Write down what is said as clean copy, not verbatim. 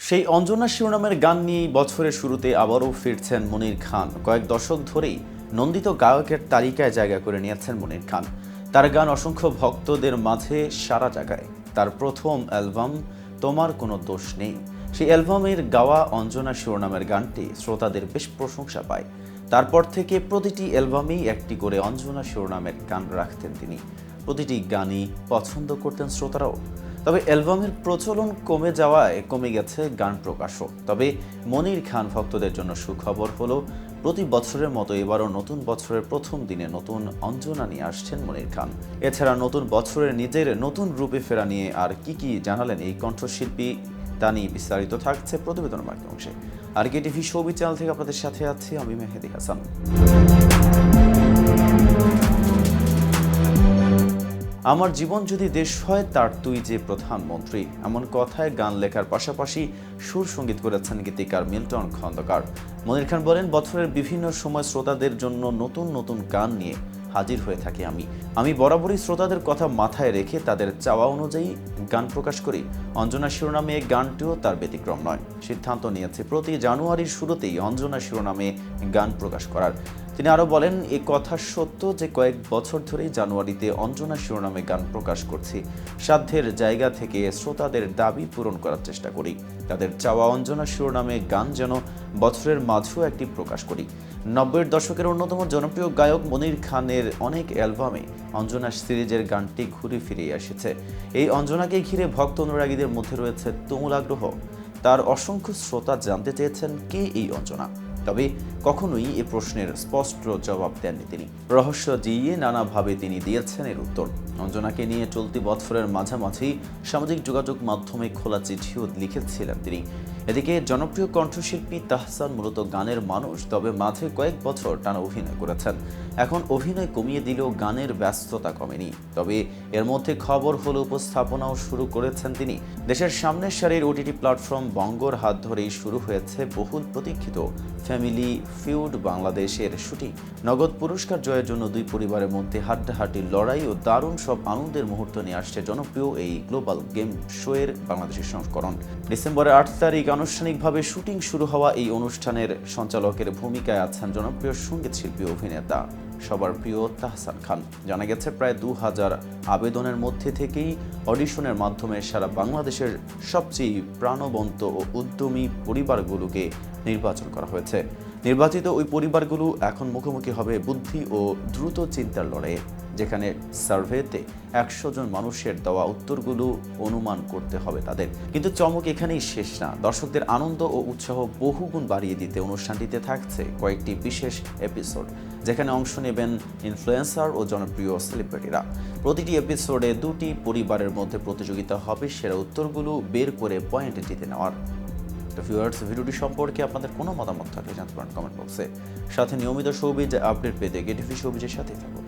সেই অঞ্জনা শিরোনামের গান নিয়েই বছরের শুরুতে আবারও ফিরছেন মনির খান। কয়েক দশক ধরেই নন্দিত গায়কের তালিকায় জায়গা করে নিয়েছেন মনির খান। তার গান অসংখ্য ভক্তদের মাঝে সাড়া জাগায়। তার প্রথম অ্যালবাম তোমার কোনো দোষ নেই, সেই অ্যালবামের গাওয়া অঞ্জনা শিরোনামের গানটি শ্রোতাদের বেশ প্রশংসা পায়। তারপর থেকে প্রতিটি অ্যালবামেই একটি করে অঞ্জনা শিরোনামের গান রাখতেন তিনি। প্রতিটি গানই পছন্দ করতেন শ্রোতারাও। তবে অ্যালবামের প্রচলন কমে যাওয়ায় কমে গেছে গান প্রকাশও। তবে মনির খান ভক্তদের জন্য সুখবর হলো, প্রতি বছরের মতো এবারও নতুন বছরের প্রথম দিনে নতুন অঞ্জনা নিয়ে আসছেন মনির খান। এছাড়া নতুন বছরের নিজের নতুন রূপে ফেরা নিয়ে আর কি জানালেন এই কণ্ঠশিল্পী, তা নিয়ে বিস্তারিত থাকছে প্রতিবেদনের বাকি অংশে। আর কেটিভি শোবিজ চ্যানেল থেকে আপনাদের সাথে আছি আমি মেহেদি হাসান। আমার জীবন যদি দেশ হয় তার তুই যে প্রধানমন্ত্রী, এমন কথায় গান লেখার পাশাপাশি সুর সঙ্গীত করেছেন গীতিকার মিল্টন খন্দকার। মনির খান বলেন, বছরের বিভিন্ন সময় শ্রোতাদের জন্য নতুন নতুন গান নিয়ে হাজির হয়ে থাকি আমি বরাবরই শ্রোতাদের কথা মাথায় রেখে তাদের চাওয়া অনুযায়ী গান প্রকাশ করি। অঞ্জনা শিরোনামে গানটিও তার ব্যতিক্রম নয়। সিদ্ধান্ত নিয়েছে প্রতি জানুয়ারির শুরুতেই অঞ্জনা শিরোনামে গান প্রকাশ করার। তিনি আরও বলেন, এ কথা সত্য যে কয়েক বছর ধরেই জানুয়ারিতে অঞ্জনা শিরোনামে গান প্রকাশ করছি। সাধ্যের জায়গা থেকে শ্রোতাদের দাবি পূরণ করার চেষ্টা করি। তাদের চাওয়া অঞ্জনা শিরোনামে গান যেন বছরের মাঝেও একটি প্রকাশ করি। 90-এর দশকের অন্যতম জনপ্রিয় গায়ক মনির খানের অনেক অ্যালবামে অঞ্জনা সিরিজের গানটি ঘুরে ফিরে এসেছে। এই অঞ্জনাকে ঘিরে ভক্ত অনুরাগীদের মধ্যে রয়েছে তুমুল আগ্রহ। তার অসংখ্য শ্রোতা জানতে চেয়েছেন কে এই অঞ্জনা, তবে কখনোই এ প্রশ্নের স্পষ্ট জবাব দেননি তিনি। রহস্য জিইয়ে নানাভাবে তিনি দিয়েছেন এর উত্তর। অঞ্জনাকে নিয়ে চলতি বছরের মাঝামাঝি সামাজিক যোগাযোগ মাধ্যমে খোলা চিঠিও লিখেছিলেন তিনি। এদিকে জনপ্রিয় কণ্ঠশিল্পী তাহসান মূলত গানের মানুষ, তবে মাঝে কয়েক বছর টানা অভিনয় করেছেন। এখন অভিনয় কমিয়ে দিলেও গানের ব্যস্ততা কমেনি। তবে এর মধ্যে খবর হলো, উপস্থাপনাও শুরু করেছেন তিনি। দেশের সামনের সারির ওটিটি প্ল্যাটফর্ম বঙ্গর হাত ধরেই শুরু হয়েছে বহুল প্রতীক্ষিত ফ্যামিলি ফিউড বাংলাদেশের শুটিং। নগদ পুরস্কার জয়ের জন্য দুই পরিবারের মধ্যে হাড্ডাহাড্ডি লড়াই ও দারুণ সব আনন্দের মুহূর্ত নিয়ে আসছে জনপ্রিয় এই গ্লোবাল গেম শোয়ের বাংলাদেশের সংস্করণ। ডিসেম্বরের 8 তারিখ আনুষ্ঠানিকভাবে শুটিং শুরু হওয়া এই অনুষ্ঠানের সঞ্চালকের ভূমিকায় আছেন জনপ্রিয় সঙ্গীত শিল্পী অভিনেতা সবার প্রিয় তাহসান খান। জানা গেছে, প্রায় 2000 আবেদনের মধ্যে থেকেই অডিশনের মাধ্যমে সারা বাংলাদেশের সবচেয়ে প্রাণবন্ত ও উদ্যমী পরিবারগুলোকে নির্বাচন করা হয়েছে। নির্বাচিত ওই পরিবারগুলো এখন মুখোমুখি হবে বুদ্ধি ও দ্রুত চিন্তার লড়াইয়ে, যেখানে সার্ভেতে 100 জন মানুষের দেওয়া উত্তরগুলো অনুমান করতে হবে তাদের। কিন্তু চমক এখানেই শেষ না। দর্শকদের আনন্দ ও উৎসাহ বহুগুণ বাড়িয়ে দিতে অনুষ্ঠানটিতে থাকছে কয়েকটি বিশেষ এপিসোড, যেখানে অংশ নেবেন ইনফ্লুয়েন্সার ও জনপ্রিয় সেলিব্রিটিরা। প্রতিটি এপিসোডে দুটি পরিবারের মধ্যে প্রতিযোগিতা হবে সেরা উত্তরগুলো বের করে পয়েন্ট জিতে নেওয়ার। তো ভিউয়ার্স, ভিডিওটি সম্পর্কে আপনাদের কোনো মতামত থাকলে জানতে পারেন কমেন্ট বক্সে। সাথে নিয়মিত শোবিজ আপডেট পেতে কেটিভি শোবিজের সাথেই থাকুন।